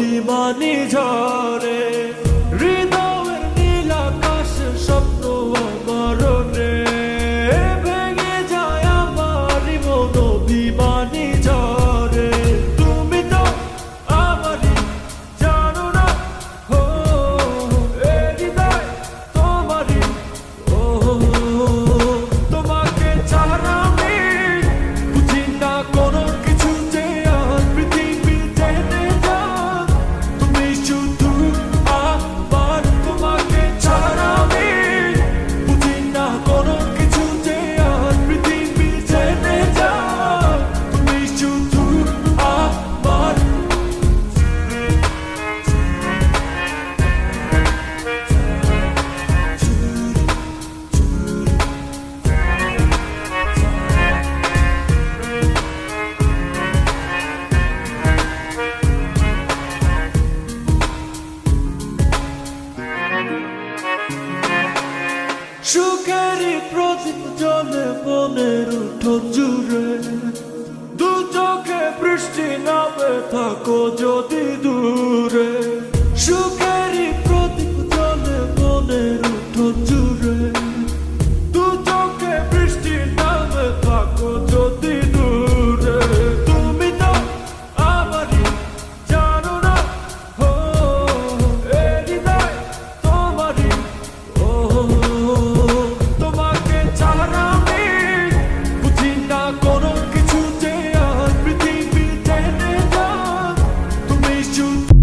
অভিমানী ঝরে হৃদয়ের নীল আকাশের স্বপ্ন মরণে ভেঙে যায় আমার মন অভিমানী ঝরে তুমি তো আমারই জানো না ও এ হৃদয় তোমারই ও তোমাকে ছাড়া আমি বুঝি না কোনো কিছু যে আর পৃথিবী জেনে যান তুমি শুধু আমার তোমাকে ছাড়া আমি বুঝি না কোনো কিছু যে আর পৃথিবী জেনে যান তুমি শুধু আমার সুখেরই প্রদীপ জ্বলে মনের উঠোন জুড়ে দু চোখে বৃষ্টি নামে থাকো যদি